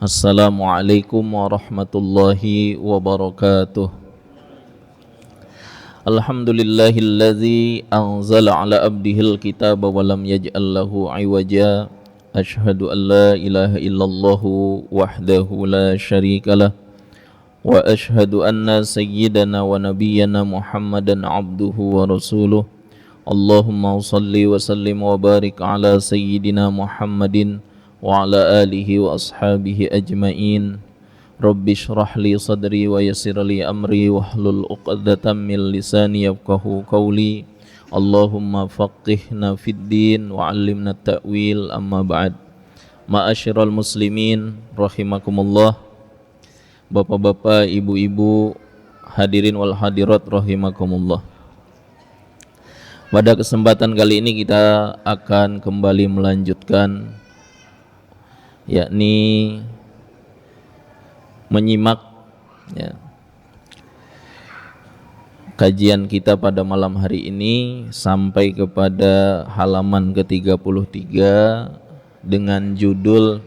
Assalamualaikum warahmatullahi wabarakatuh. Alhamdulillahilladzi anzala ala abdihil kitaba wa lam yaj'al lahu iwaja. Ashhadu an la ilaha illallahu wahdahu la syarikalah. Wa ashhadu anna sayyidana wa nabiyyana Muhammadan abduhu wa rasuluh. Allahumma salli wa sallim wa barik ala sayyidina Muhammadin wa ala alihi wa ashabihi ajma'in. Rabbi shrah li sadri wa yassir li amri wahlul 'uqdatam min lisani yafqahu qawli. Allahumma faqihna fid din wa 'allimna ta'wil, amma ba'd. Ma'asyiral muslimin rahimakumullah. Bapak-bapak, ibu-ibu, hadirin wal hadirat rahimakumullah. Pada kesempatan kali ini kita akan kembali melanjutkan, yakni menyimak kajian kita pada malam hari ini sampai kepada halaman ke-33 dengan judul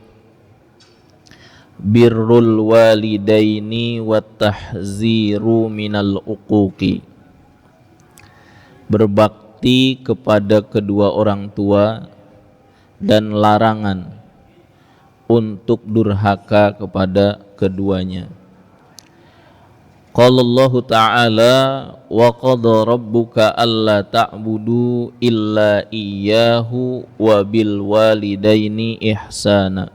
Birrul walidaini wa tahziru minal uquqi. Berbakti kepada kedua orang tua dan larangan untuk durhaka kepada keduanya. Qala Allah Ta'ala wa qada rabbuka alla ta'budu illa iyyahu wa bil walidaini ihsana.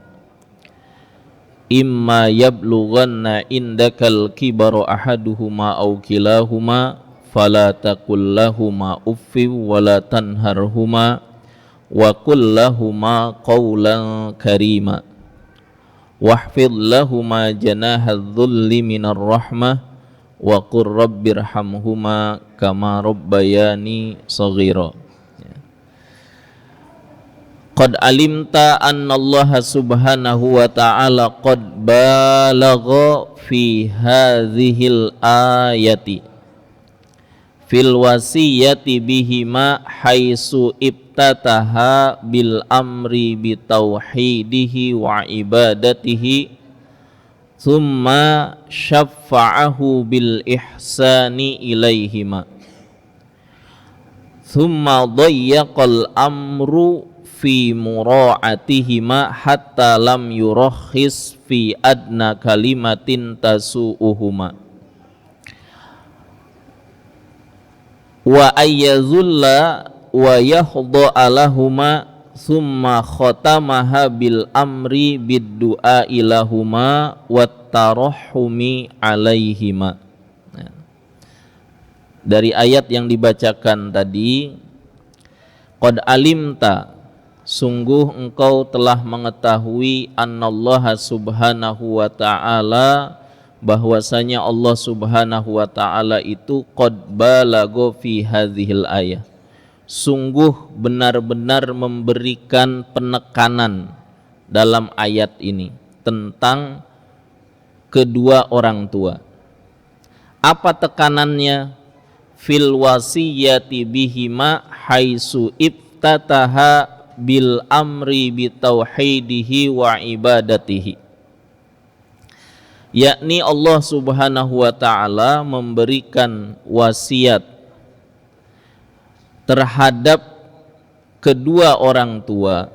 Imma yablughanna indakal kibara ahaduhuma aw kilahuma fala taqul lahuma uffin wa la tanharhuma wa qul lahuma qawlan karima. Wahfidh lahuma janaha dhulli minar rahmah wa qur rabbirhamhuma kama rabbayani saghira. Qad alimta anna Allah subhanahu wa ta'ala qad balagha fi hadhil ayati fil wasiyati bihima haitsu ibtataha bil amri bi tauhidihi wa ibadatihi thumma syafa'ahu bil ihsani ilaihima thumma dayyaqal amru fi mura'atihima hatta lam yurakhis fi adna kalimatin tasu'uhuma wa ayyazulla wa yahdha lahuma thumma khatamaha bil amri bid du'a ilahuma wat tarahumi alaihima. Dari ayat yang dibacakan tadi, qad alimta, sungguh engkau telah mengetahui, annallaha subhanahu wa ta'ala, bahwasanya Allah subhanahu wa ta'ala itu qad balagha fi hadhil ayah, sungguh benar-benar memberikan penekanan dalam ayat ini tentang kedua orang tua. Apa tekanannya? Fil wasiyati bihima haitsu ibtataha bil amri bi tauhidihi wa ibadatihi, yakni Allah subhanahu wa ta'ala memberikan wasiat terhadap kedua orang tua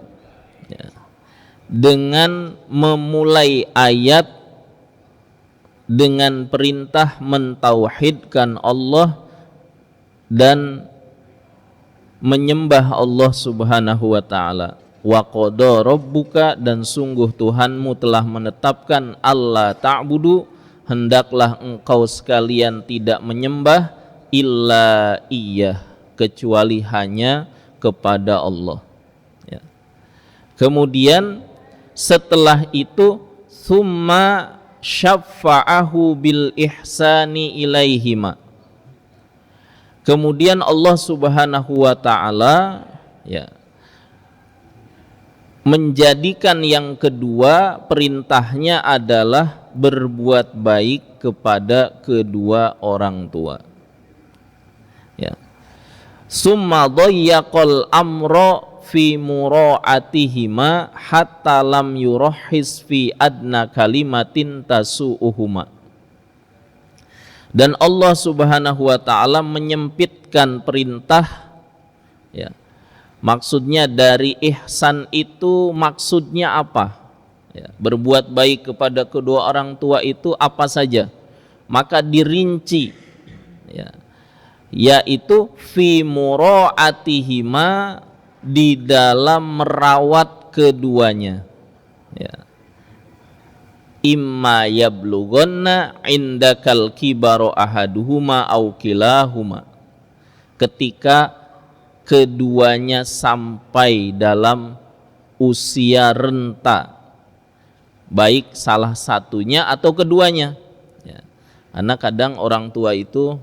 dengan memulai ayat dengan perintah mentauhidkan Allah dan menyembah Allah subhanahu wa ta'ala. Wa qada rabbuka, dan sungguh Tuhanmu telah menetapkan, alla ta'budu, hendaklah engkau sekalian tidak menyembah, illa iyyah, kecuali hanya kepada Allah. Kemudian setelah itu, summa syafa'ahu bil ihsani ilaihima, kemudian Allah subhanahu wa ta'ala menjadikan yang kedua perintahnya adalah berbuat baik kepada kedua orang tua. Summa dhayyaqal amra fi mura'atihima hatta lam yurahhis fi adna kalimatin tasu'uhuma. Dan Allah Subhanahu wa taala menyempitkan perintah, ya. Maksudnya dari ihsan itu maksudnya apa? Ya, berbuat baik kepada kedua orang tua itu apa saja? Maka dirinci, ya, yaitu fi mura'atihima, di dalam merawat keduanya, ya. Imma yablughanna indakal kibaru ahaduhuma au kilahuma, ketika keduanya sampai dalam usia renta, baik salah satunya atau keduanya, ya. Karena kadang orang tua itu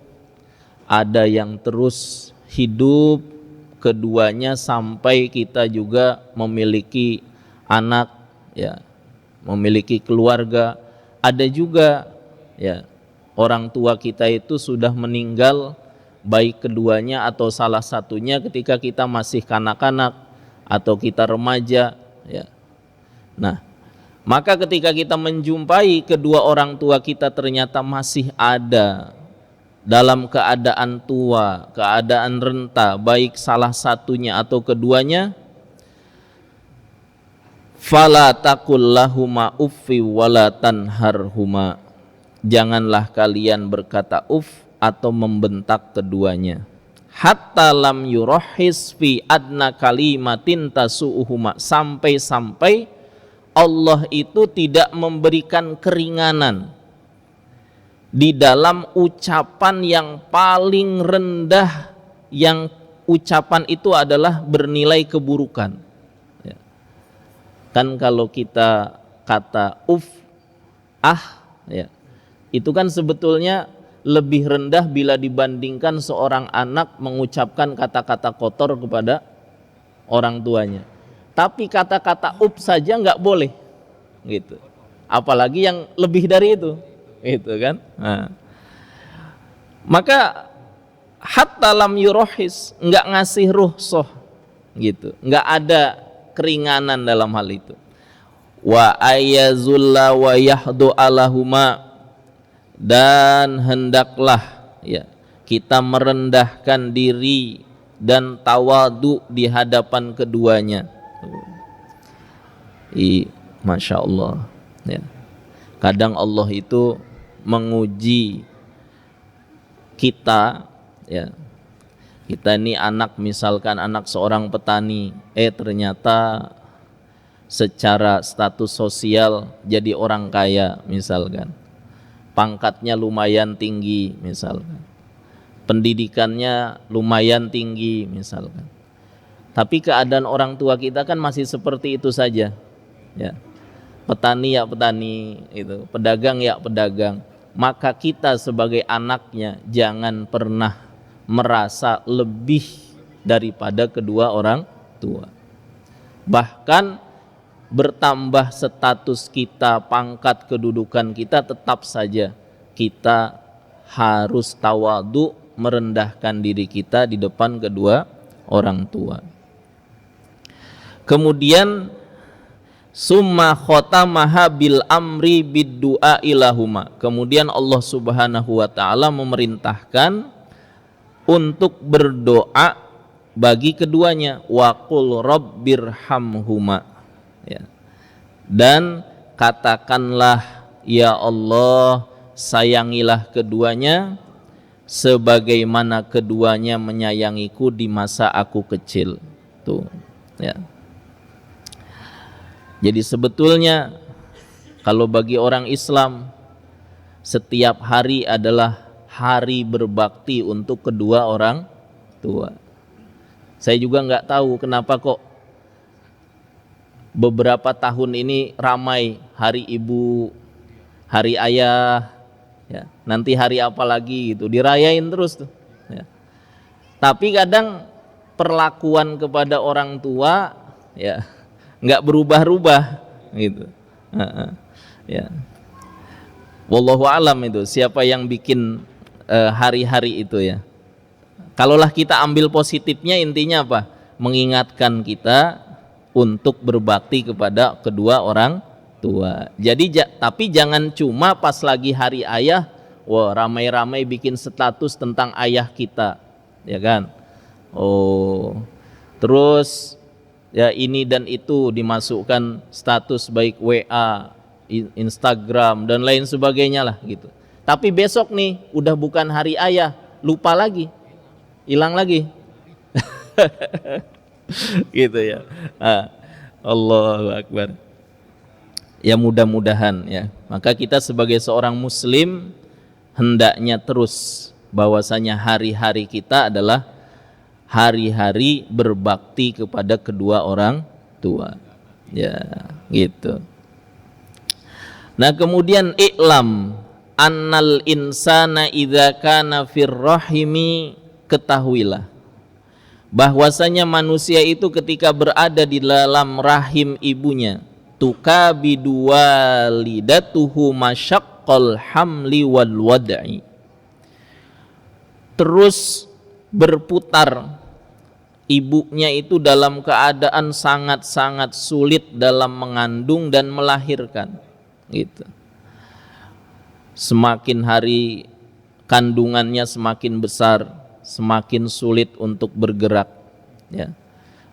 ada yang terus hidup, keduanya sampai kita juga memiliki anak, ya, memiliki keluarga. Ada juga, ya, orang tua kita itu sudah meninggal, baik keduanya atau salah satunya ketika kita masih kanak-kanak atau kita remaja, ya. Nah, maka ketika kita menjumpai kedua orang tua kita ternyata masih ada dalam keadaan tua, keadaan renta, baik salah satunya atau keduanya, fala taqul lahuma uffi wala tanharhuma, janganlah kalian berkata uff atau membentak keduanya, hatta lam yurahhis fi adna kalimatin tasu'uhuma, sampai-sampai Allah itu tidak memberikan keringanan di dalam ucapan yang paling rendah, yang ucapan itu adalah bernilai keburukan, ya. Kan kalau kita kata uf, ya, itu kan sebetulnya lebih rendah bila dibandingkan seorang anak mengucapkan kata-kata kotor kepada orang tuanya. Tapi kata-kata up saja nggak boleh, gitu. Apalagi yang lebih dari itu, gitu kan. Nah, maka hatta lam yurahis, nggak ngasih rukhsah, gitu. Nggak ada keringanan dalam hal itu. Wa ayazulla wa yahdu alahuma, dan hendaklah, ya, kita merendahkan diri dan tawadu di hadapan keduanya. Masya Allah, ya. Kadang Allah itu menguji kita, ya. Kita ini anak, misalkan anak seorang petani, ternyata secara status sosial jadi orang kaya, misalkan pangkatnya lumayan tinggi, misalkan pendidikannya lumayan tinggi, misalkan. Tapi keadaan orang tua kita kan masih seperti itu saja, ya. Petani ya petani, itu, pedagang ya pedagang. Maka kita sebagai anaknya jangan pernah merasa lebih daripada kedua orang tua. Bahkan bertambah status kita, pangkat kedudukan kita, tetap saja kita harus tawadu, merendahkan diri kita di depan kedua orang tua. Kemudian summa khotamaha bil amri bid du'a ilahuma, kemudian Allah Subhanahu wa taala memerintahkan untuk berdoa bagi keduanya, wa qul rabbirhamhuma, ya. Dan katakanlah, ya Allah, sayangilah keduanya sebagaimana keduanya menyayangiku di masa aku kecil. Tuh, ya. Jadi sebetulnya kalau bagi orang Islam, setiap hari adalah hari berbakti untuk kedua orang tua. Saya juga nggak tahu kenapa kok beberapa tahun ini ramai hari ibu, hari ayah, ya, nanti hari apa lagi gitu, dirayain terus tuh, ya. Tapi kadang perlakuan kepada orang tua, ya, nggak berubah-ubah gitu. Ya. Wallahu alam itu siapa yang bikin hari-hari itu, ya. Kalaulah kita ambil positifnya, intinya apa? mengingatkan kita untuk berbakti kepada kedua orang tua. Jadi tapi jangan cuma pas lagi hari ayah, wah ramai-ramai bikin status tentang ayah kita, ya kan? Oh, terus ya ini dan itu dimasukkan status baik WA, Instagram dan lain sebagainya lah gitu. Tapi besok nih udah bukan hari ayah, lupa lagi, hilang lagi. Gitu ya. Allahu Akbar. Ya mudah-mudahan ya. Maka kita sebagai seorang muslim hendaknya terus bahwasanya hari-hari kita adalah hari-hari berbakti kepada kedua orang tua. Ya, gitu. Nah, kemudian i'lam annal insana idza kana fir rahimi, ketahuilah bahwasanya manusia itu ketika berada di dalam rahim ibunya, tukabidu walidatuhu masyaqqal hamli wal wad'i, terus berputar ibunya itu dalam keadaan sangat-sangat sulit dalam mengandung dan melahirkan gitu. Semakin hari kandungannya semakin besar, semakin sulit untuk bergerak ya.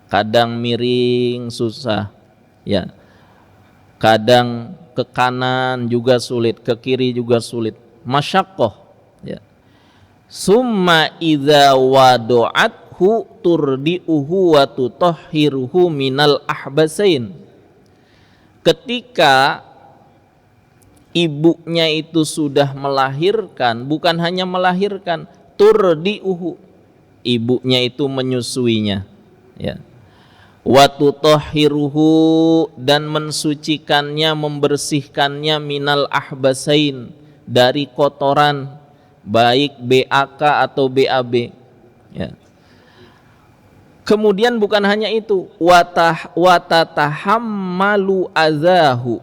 Kadang miring susah ya. Kadang ke kanan juga sulit, ke kiri juga sulit. Masyaqqah ya. Summa idza wadu'athu turdi'uhu wa tutahhiruhu minal ahbasain. Ketika ibunya itu sudah melahirkan, bukan hanya melahirkan, turdi'uhu, ibunya itu menyusuinya ya. Wa tutahhiruhu, dan mensucikannya, membersihkannya, minal ahbasain, dari kotoran baik BAK atau BAB ya. Kemudian bukan hanya itu, watatahammalu azahu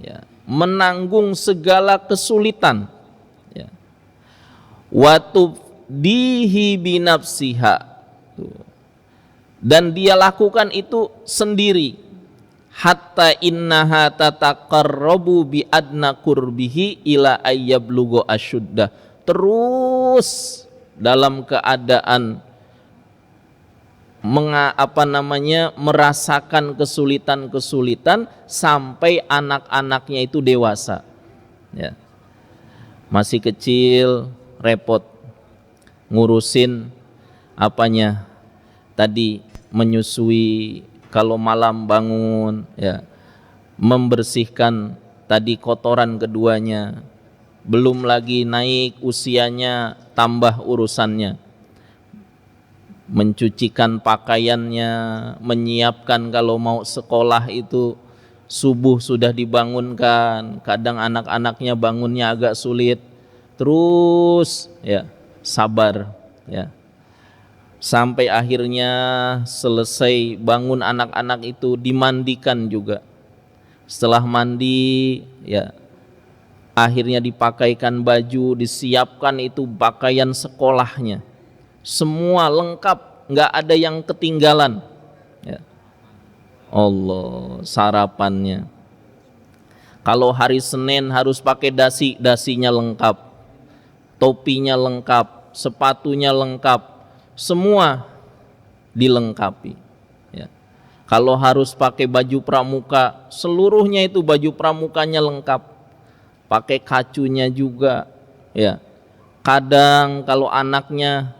ya, menanggung segala kesulitan ya. Watubdihi binafsiha, dan dia lakukan itu sendiri, hatta innaha tataqarrabu bi adna qurbihi ila ayyablugo asyuddah, terus dalam keadaan merasakan kesulitan-kesulitan sampai anak-anaknya itu dewasa ya. Masih kecil repot ngurusin apanya tadi, menyusui, kalau malam bangun ya, membersihkan tadi kotoran keduanya, belum lagi naik usianya tambah urusannya, mencucikan pakaiannya, menyiapkan kalau mau sekolah itu subuh sudah dibangunkan, kadang anak-anaknya bangunnya agak sulit, terus ya sabar ya, sampai akhirnya selesai bangun anak-anak itu dimandikan juga. Setelah mandi ya akhirnya dipakaikan baju, disiapkan itu pakaian sekolahnya, semua lengkap, nggak ada yang ketinggalan ya. Allah, sarapannya kalau hari Senin harus pakai dasi, dasinya lengkap, topinya lengkap, sepatunya lengkap, semua dilengkapi ya. Kalau harus pakai baju pramuka, seluruhnya itu baju pramukanya lengkap, pakai kacunya juga ya. Kadang kalau anaknya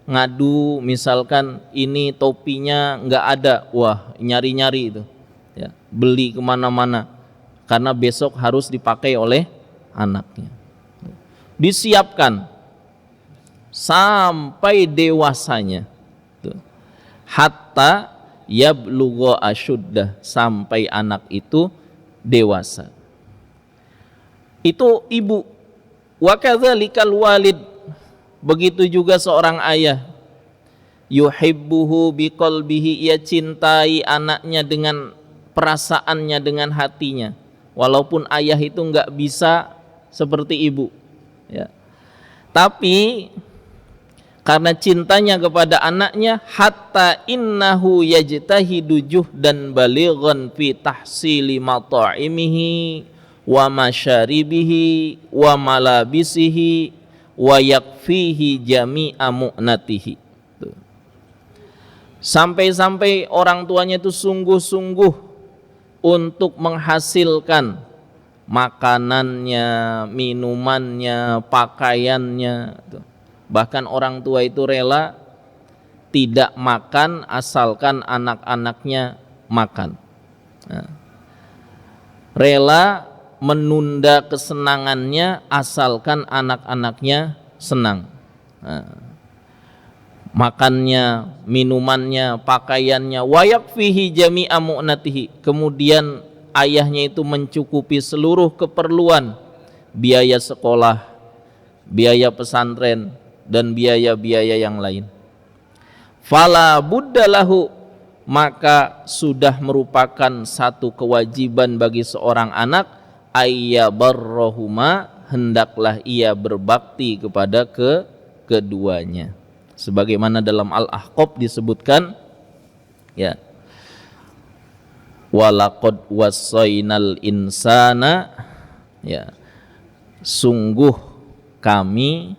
ngadu, misalkan ini topinya nggak ada, wah nyari-nyari itu ya, beli kemana-mana karena besok harus dipakai oleh anaknya. Disiapkan sampai dewasanya tuh. Hatta yablugha asyuddah, sampai anak itu dewasa. Itu ibu. Wa kadzalikal walid, begitu juga seorang ayah, yuhibbuhu biqalbihi, ia cintai anaknya dengan perasaannya, dengan hatinya, walaupun ayah itu enggak bisa seperti ibu ya. Tapi karena cintanya kepada anaknya, hatta innahu yajtahidu juhdan balighan fi tahsili mata'imihi wa masyaribihi wa malabisihi wa yakfihi jami'a mu'natihi. Sampai-sampai orang tuanya itu sungguh-sungguh untuk menghasilkan makanannya, minumannya, pakaiannya. Bahkan orang tua itu rela tidak makan asalkan anak-anaknya makan. Rela menunda kesenangannya asalkan anak-anaknya senang. Makannya, minumannya, pakaiannya, wa yakfihi jami'a mu'natihi. Kemudian ayahnya itu mencukupi seluruh keperluan, biaya sekolah, biaya pesantren, dan biaya-biaya yang lain. Fala buddalahu, maka sudah merupakan satu kewajiban bagi seorang anak, ayyabarrohuma, hendaklah ia berbakti kepada keduanya. Sebagaimana dalam Al-Ahqaf disebutkan, ya, walaqad wassaynal insana, ya, sungguh kami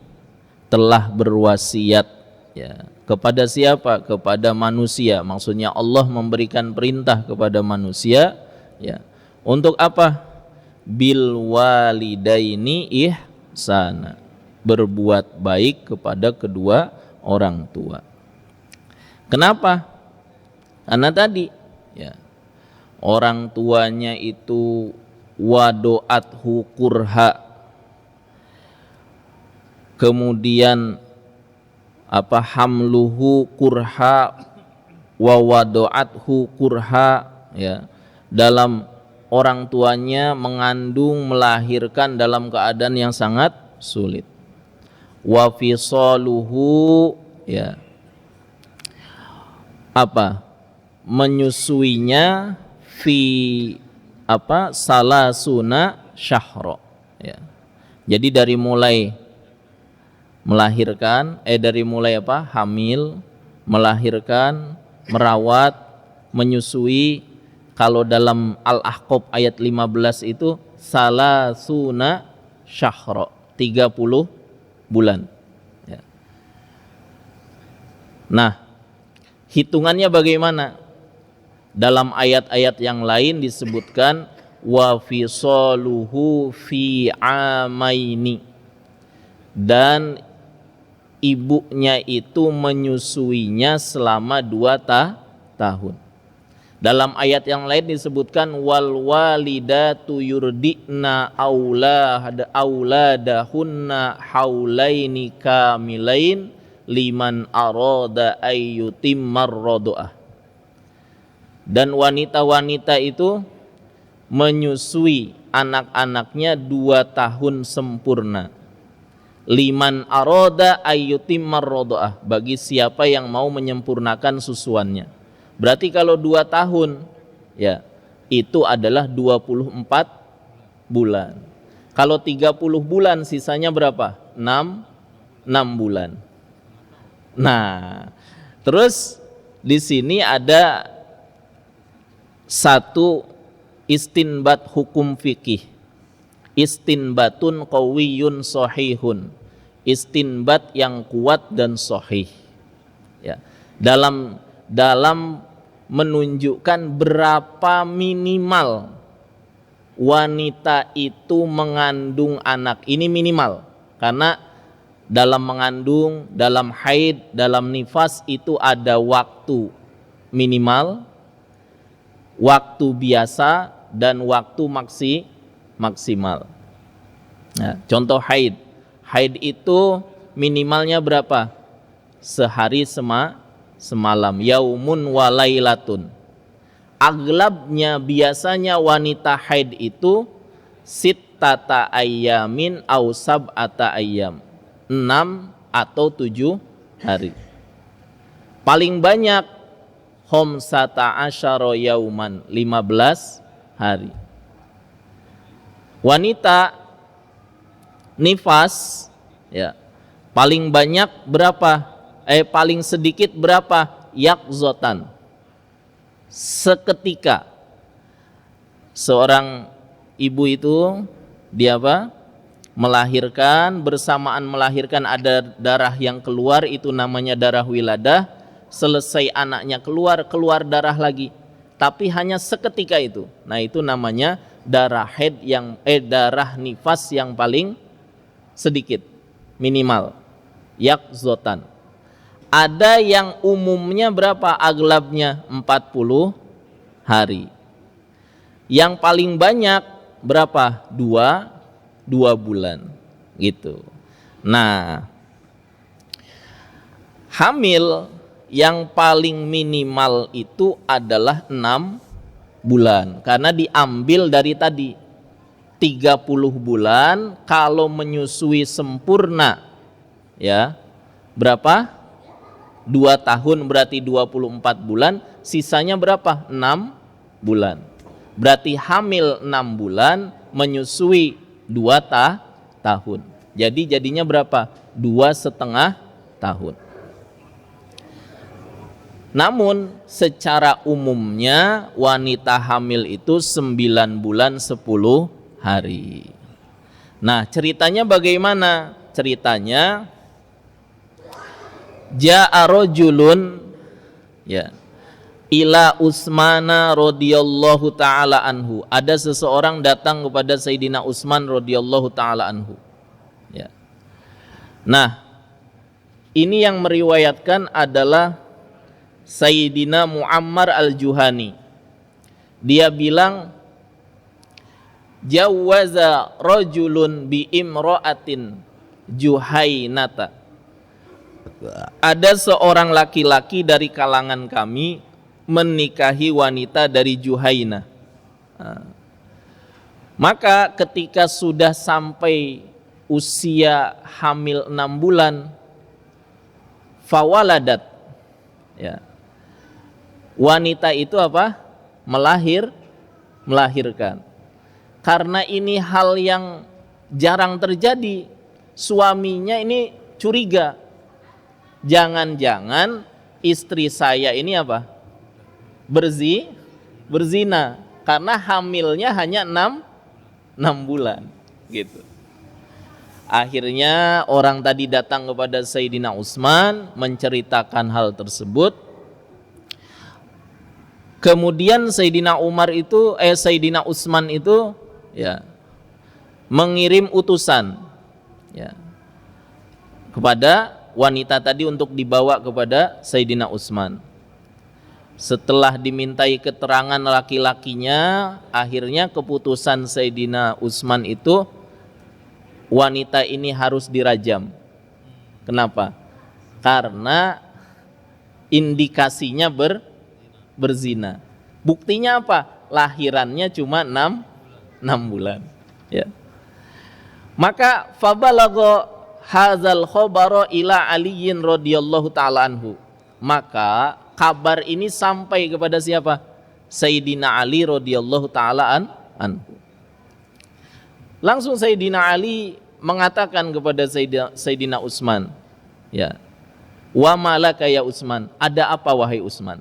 telah berwasiat, ya, kepada siapa? Kepada manusia. Maksudnya Allah memberikan perintah kepada manusia, ya, untuk apa? Bil walidaini ihsana, berbuat baik kepada kedua orang tua. Kenapa? Karena tadi, ya, orang tuanya itu wadoathu kurha, kemudian hamluhu kurha wa wadoathu kurha, ya, dalam orang tuanya mengandung, melahirkan dalam keadaan yang sangat sulit. Wa fisaluhu, ya, menyusuinya fi salasuna syahra, ya. Jadi dari mulai melahirkan, dari mulai hamil, melahirkan, merawat, menyusui. Kalau dalam Al-Ahqaf ayat 15 itu salasuna syahra, 30 bulan, ya. Nah, hitungannya bagaimana? Dalam ayat-ayat yang lain disebutkan wa fisaluhu fi amaini, dan ibunya itu menyusuinya selama 2 tahun. Dalam ayat yang lain disebutkan wal walidatu yurdina auladahunna haulaini kamilain liman arada ayyutimmar radha'ah. Dan wanita-wanita itu menyusui anak-anaknya 2 tahun sempurna. Liman arada ayyutimmar radha'ah, bagi siapa yang mau menyempurnakan susuannya. Berarti kalau 2 tahun, ya, itu adalah 24 bulan. Kalau 30 bulan sisanya berapa? 6 bulan. Nah, terus di sini ada satu istinbat hukum fikih. Istinbatun qawiyun sahihun. Istinbat yang kuat dan sahih. Ya. Dalam menunjukkan berapa minimal wanita itu mengandung anak. Ini minimal, karena dalam mengandung, dalam haid, dalam nifas itu ada waktu minimal, waktu biasa, dan waktu maksimal. Nah, contoh haid itu minimalnya berapa? Sehari semalam, yaumun walailatun. Aglabnya biasanya wanita haid itu sittata ayyamin au sab'ata ayyam, 6 atau 7 hari. Paling banyak khamsata asyara yauman, 15 hari. Wanita nifas, ya, paling banyak berapa? paling sedikit berapa? Yaqzotan, seketika. Seorang ibu itu dia apa? Melahirkan, bersamaan melahirkan ada darah yang keluar, itu namanya darah wiladah. Selesai anaknya keluar darah lagi, tapi hanya seketika itu. Nah, itu namanya darah haid yang darah nifas yang paling sedikit, minimal, yaqzotan. Ada yang umumnya berapa? Aglabnya 40 hari. Yang paling banyak berapa? 2 bulan gitu. Nah, hamil yang paling minimal itu adalah 6 bulan, karena diambil dari tadi 30 bulan. Kalau menyusui sempurna ya berapa? 2 tahun berarti 24 bulan, sisanya berapa? 6 bulan. Berarti hamil 6 bulan, menyusui 2 tahun. Jadi jadinya berapa? 2,5 tahun. Namun secara umumnya wanita hamil itu 9 bulan 10 hari. Nah, ceritanya bagaimana? Ceritanya ja'a rajulun ya ila Utsmana radhiyallahu taala anhu. Ada seseorang datang kepada Sayyidina Utsman radhiyallahu taala anhu. Ya. Nah, ini yang meriwayatkan adalah Sayyidina Muammar al-Juhani. Dia bilang, jawaza rajulun bi imra'atin Juhainata. Ada seorang laki-laki dari kalangan kami menikahi wanita dari Juhainah. Maka ketika sudah sampai usia hamil 6 bulan, fawaladat, ya, wanita itu apa? Melahirkan. Karena ini hal yang jarang terjadi, suaminya ini curiga, jangan-jangan istri saya ini apa? Berzina, karena hamilnya hanya 6 bulan gitu. Akhirnya orang tadi datang kepada Sayyidina Utsman menceritakan hal tersebut. Kemudian Sayyidina Utsman itu ya mengirim utusan ya kepada wanita tadi untuk dibawa kepada Sayyidina Utsman. Setelah dimintai keterangan laki-lakinya, akhirnya keputusan Sayyidina Utsman itu wanita ini harus dirajam. Kenapa? Karena indikasinya berzina. Buktinya apa? Lahirannya cuma 6 bulan. Ya. Maka fabalagha hadzal khabara ila Aliyin radhiyallahu taala anhu. Maka kabar ini sampai kepada siapa? Sayyidina Ali radhiyallahu taala anhu. Langsung Sayyidina Ali mengatakan kepada Sayyidina Utsman, ya, wa malaka ya Utsman, ada apa wahai Utsman?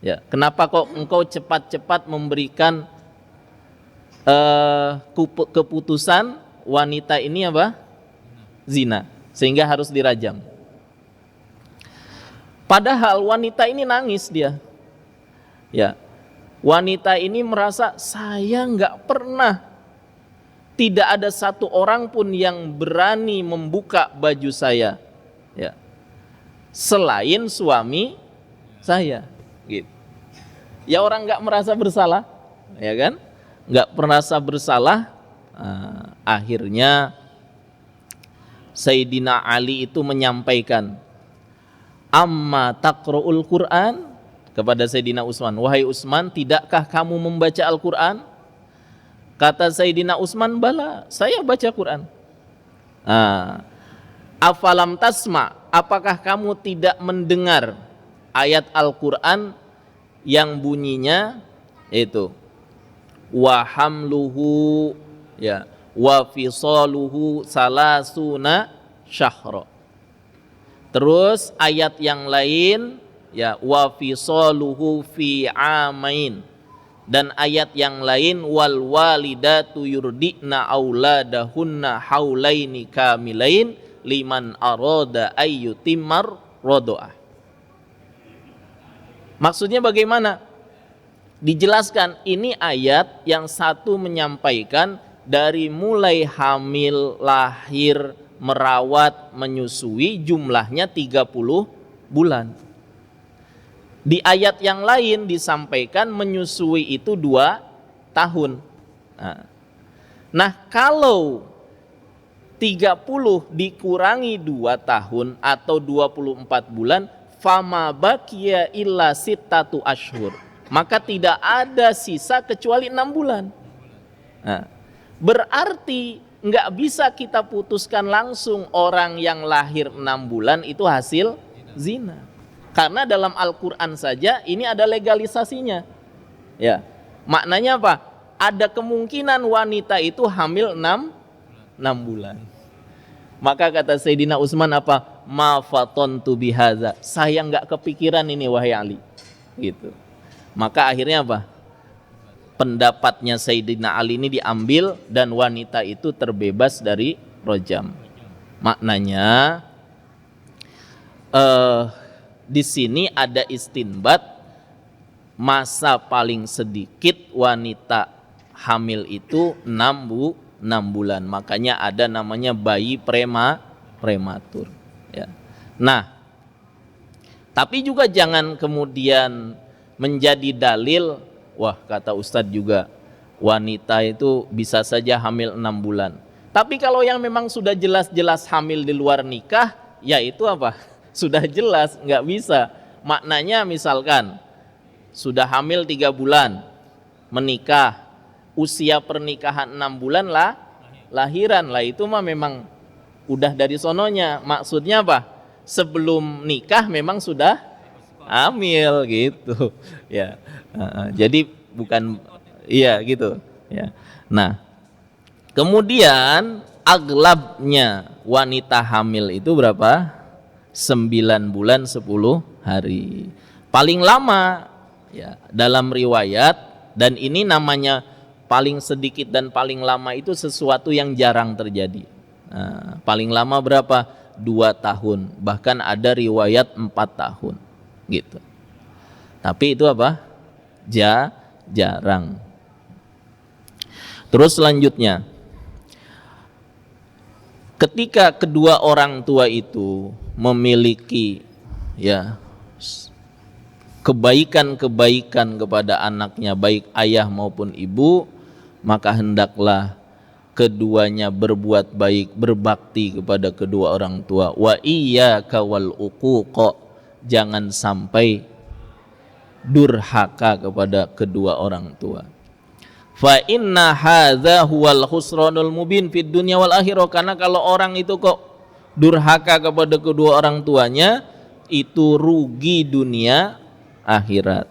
Ya, kenapa kok engkau cepat-cepat memberikan keputusan wanita ini apa? Zina, sehingga harus dirajam. Padahal wanita ini nangis dia. Ya, wanita ini merasa saya nggak pernah, tidak ada satu orang pun yang berani membuka baju saya, ya, selain suami saya. Gitu. Ya, orang nggak merasa bersalah, ya kan? Nggak merasa bersalah. Akhirnya Sayyidina Ali itu menyampaikan, amma taqra'ul Quran, kepada Sayyidina Utsman, wahai Utsman, tidakkah kamu membaca Al-Quran? Kata Sayyidina Utsman, bala, saya baca Quran. Afalam tasma, apakah kamu tidak mendengar ayat Al-Quran yang bunyinya itu wa hamluhu ya wa fisaluhu salasuna syahra. Terus ayat yang lain ya wa fisaluhu fi amain, dan ayat yang lain wal walidatu yurdina auladahunna haulaini kamilain liman arada ayyutimmar rodoah. Maksudnya bagaimana? Dijelaskan ini ayat yang satu menyampaikan dari mulai hamil, lahir, merawat, menyusui jumlahnya 30 bulan. Di ayat yang lain disampaikan menyusui itu 2 tahun. Nah, kalau 30 dikurangi 2 tahun atau 24 bulan, fama baqiya illa sittatu ashhur, maka tidak ada sisa kecuali 6 bulan. Berarti nggak bisa kita putuskan langsung orang yang lahir 6 bulan itu hasil zina. Karena dalam Al-Quran saja ini ada legalisasinya. Ya, maknanya apa? Ada kemungkinan wanita itu hamil 6 bulan. Maka kata Sayyidina Utsman apa? Ma fatontu bihaza. Saya nggak kepikiran ini wahai Ali. Gitu. Maka akhirnya apa? Pendapatnya Sayyidina Ali ini diambil dan wanita itu terbebas dari rojam. Maknanya di sini ada istinbat masa paling sedikit wanita hamil itu 6 bulan. Makanya ada namanya bayi prematur. Ya. Nah, tapi juga jangan kemudian menjadi dalil, wah kata Ustadz juga wanita itu bisa saja hamil 6 bulan. Tapi kalau yang memang sudah jelas-jelas hamil di luar nikah, ya itu apa? Sudah jelas nggak bisa. Maknanya misalkan sudah hamil 3 bulan, menikah, usia pernikahan 6 bulan lah, lahiran lah, itu mah memang udah dari sononya. Maksudnya apa? Sebelum nikah memang sudah hamil gitu. Ya. Jadi bukan iya gitu ya. Nah, kemudian aglabnya wanita hamil itu berapa? 9 bulan 10 hari. Paling lama ya dalam riwayat, dan ini namanya paling sedikit dan paling lama itu sesuatu yang jarang terjadi. Nah, paling lama berapa? 2 tahun. Bahkan ada riwayat 4 tahun gitu. Tapi itu apa? Jarang. Terus selanjutnya, ketika kedua orang tua itu memiliki ya kebaikan-kebaikan kepada anaknya, baik ayah maupun ibu, maka hendaklah keduanya berbuat baik, berbakti kepada kedua orang tua. Wa iyyaka wal uquqa, jangan sampai durhaka kepada kedua orang tua. Fa inna hadza huwal khusranul mubin fid dunya wal akhirah, karena kalau orang itu kok durhaka kepada kedua orang tuanya, itu rugi dunia akhirat.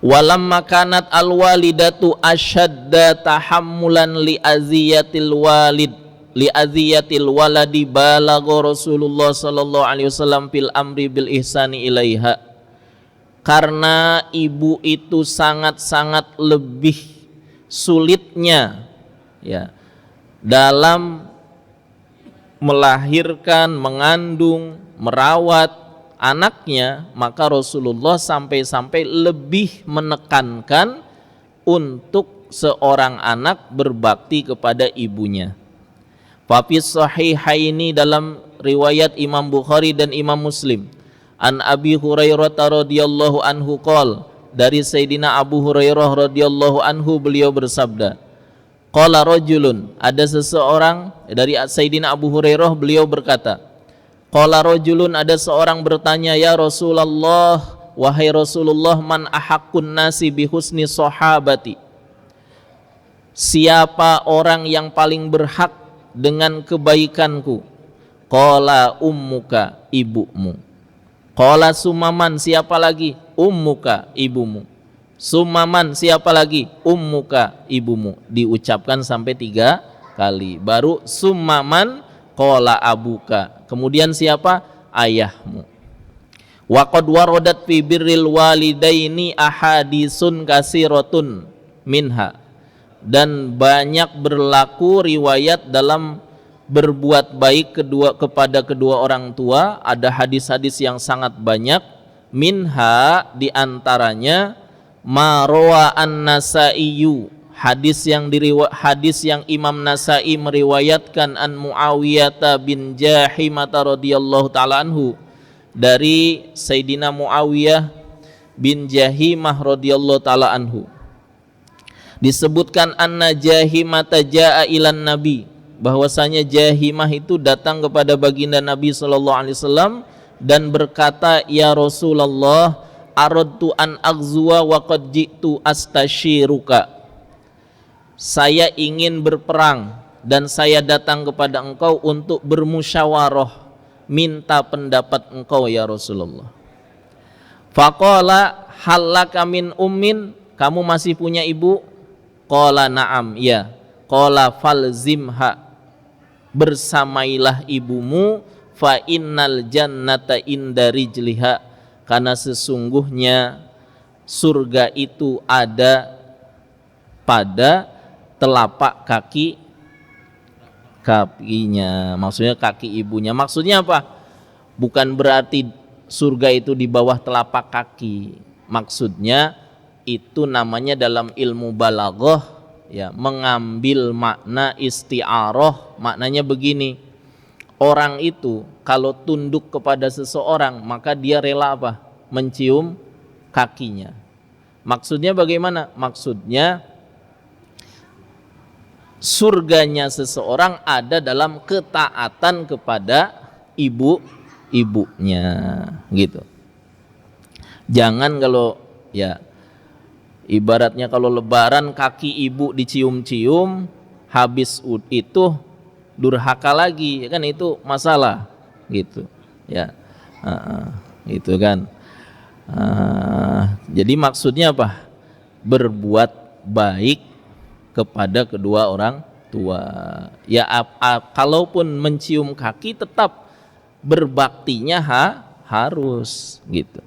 Walamma kanat alwalidatu ashadda tahammulan li aziyatil waladi balagha Rasulullah sallallahu alaihi wasallam fil amri bil ihsani ilaiha. Karena ibu itu sangat-sangat lebih sulitnya ya dalam melahirkan, mengandung, merawat anaknya, maka Rasulullah sampai-sampai lebih menekankan untuk seorang anak berbakti kepada ibunya. Fafis sahihaini, dalam riwayat Imam Bukhari dan Imam Muslim, an Abi Hurairah radhiyallahu anhu qol, dari Sayyidina Abu Hurairah radhiyallahu anhu, beliau bersabda, qala rajulun, ada seseorang, dari Sayyidina Abu Hurairah beliau berkata, qala rajulun, ada seorang bertanya, ya Rasulullah, wahai Rasulullah, man ahaqqun nasi bi husni sahabati, siapa orang yang paling berhak dengan kebaikanku? Qala ummuka, ibumu. Qala sumaman, siapa lagi? Ummuka, ibumu. Sumaman, siapa lagi? Ummuka, ibumu. Diucapkan sampai 3 kali. Baru sumaman, qala abuka. Kemudian siapa? Ayahmu. Wa qad waradat fi birril walidaini ahadisun katsiratun minha. Dan banyak berlaku riwayat dalam berbuat baik kepada kedua orang tua, ada hadis-hadis yang sangat banyak. Minha diantaranya marwa an-Nasaiyu, hadis yang Imam Nasai meriwayatkan an Muawiyah bin Jahimah radhiyallahu taala anhu, dari Sayyidina Muawiyah bin Jahimah radhiyallahu taala anhu. Disebutkan anna Jahimah jaa ilan Nabi, bahwasanya Jahimah itu datang kepada baginda Nabi sallallahu alaihi wasallam dan berkata, ya Rasulullah, aradtu an aghzuwa wa qad ji'tu astashiruka. Saya ingin berperang dan saya datang kepada engkau untuk bermusyawarah, minta pendapat engkau ya Rasulullah. Faqala hallaka min ummin, kamu masih punya ibu? Qala na'am, ya. Qala falzimha, bersamailah ibumu, fa innal jannata inda rijliha, karena sesungguhnya surga itu ada pada telapak kakinya, maksudnya kaki ibunya. Maksudnya apa? Bukan berarti surga itu di bawah telapak kaki. Maksudnya itu namanya dalam ilmu balaghah, ya, mengambil makna isti'arah. Maknanya begini, orang itu kalau tunduk kepada seseorang maka dia rela apa? Mencium kakinya. Maksudnya bagaimana? Maksudnya surganya seseorang ada dalam ketaatan kepada ibunya, gitu. Jangan kalau, ya, ibaratnya kalau lebaran kaki ibu dicium-cium, habis itu durhaka lagi, kan itu masalah, gitu, ya. Itu kan. Jadi maksudnya apa? Berbuat baik kepada kedua orang tua. Ya, kalaupun mencium kaki tetap berbaktinya harus, gitu.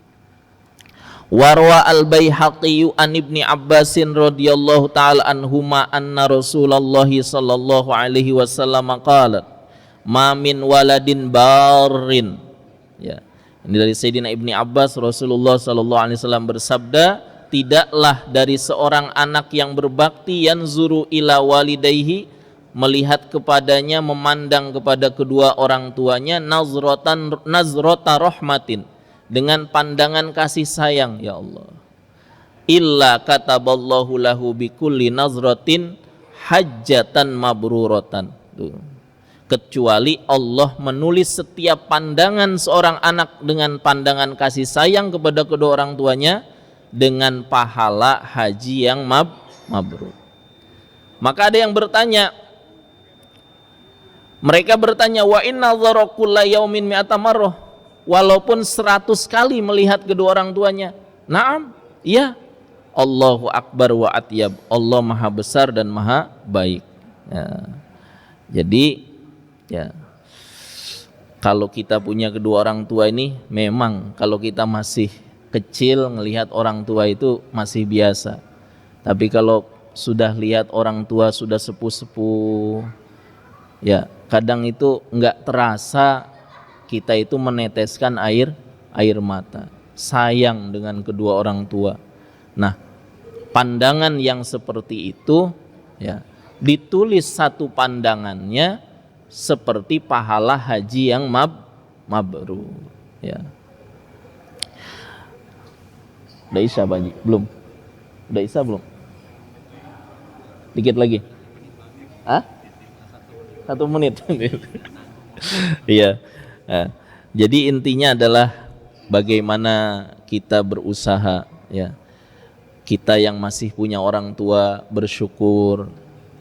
Warwa al-Baihaqi an Ibni Abbasin radhiyallahu taala anhuma anna Rasulullah sallallahu alaihi wasallam qala ma min waladin barrin, ya. Ini dari Sayyidina Ibni Abbas, Rasulullah sallallahu alaihi wasallam bersabda, tidaklah dari seorang anak yang berbakti yanzuru ila walidayhi, melihat kepadanya, memandang kepada kedua orang tuanya, nazrota rahmatin, dengan pandangan kasih sayang, ya Allah, illa kataballahu lahu bikulli nazratin hajjatan mabruratan. Tuh. Kecuali Allah menulis setiap pandangan seorang anak dengan pandangan kasih sayang kepada kedua orang tuanya dengan pahala haji yang mabrur. Maka ada yang bertanya, mereka bertanya, wa inna dzara kulla yaumin mi'ata marrah, walaupun 100 kali melihat kedua orang tuanya. Naam, iya. Allahu akbar wa atyab, Allah maha besar dan maha baik, ya. Jadi, ya, kalau kita punya kedua orang tua ini, memang kalau kita masih kecil ngelihat orang tua itu masih biasa. Tapi kalau sudah lihat orang tua sudah sepuh-sepuh, ya, kadang itu enggak terasa kita itu meneteskan air mata, sayang dengan kedua orang tua. Nah, pandangan yang seperti itu, ya, ditulis satu pandangannya seperti pahala haji yang mabrur, ya. Udah Isya Pak Haji? Belum? Udah Isya belum? Dikit lagi? Hah? 1 menit? Iya. Nah, jadi intinya adalah bagaimana kita berusaha, ya. Kita yang masih punya orang tua bersyukur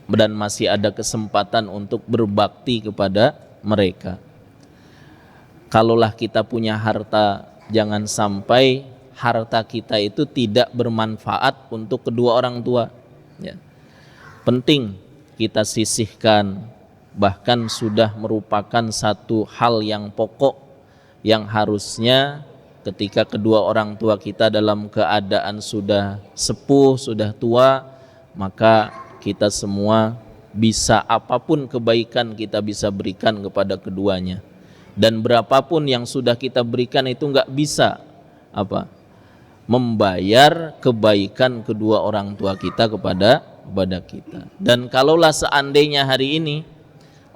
dan masih ada kesempatan untuk berbakti kepada mereka. Kalaulah kita punya harta, jangan sampai harta kita itu tidak bermanfaat untuk kedua orang tua, ya. Penting kita sisihkan bahkan sudah merupakan satu hal yang pokok yang harusnya ketika kedua orang tua kita dalam keadaan sudah sepuh, sudah tua, maka kita semua bisa apapun kebaikan kita bisa berikan kepada keduanya. Dan berapapun yang sudah kita berikan itu nggak bisa membayar kebaikan kedua orang tua kita kepada kita. Dan kalaulah seandainya hari ini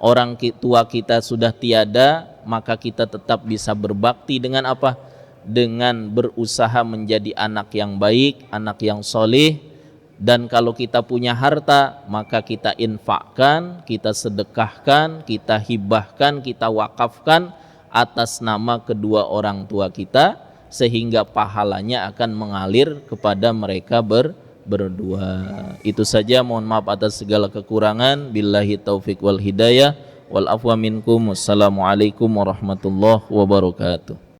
orang tua kita sudah tiada, maka kita tetap bisa berbakti dengan apa? Dengan berusaha menjadi anak yang baik, anak yang soleh. Dan kalau kita punya harta, maka kita infakkan, kita sedekahkan, kita hibahkan, kita wakafkan atas nama kedua orang tua kita, sehingga pahalanya akan mengalir kepada mereka berdua. Itu saja, mohon maaf atas segala kekurangan. Billahi taufik wal hidayah wal afwa minkum. Wassalamualaikum warahmatullahi wabarakatuh.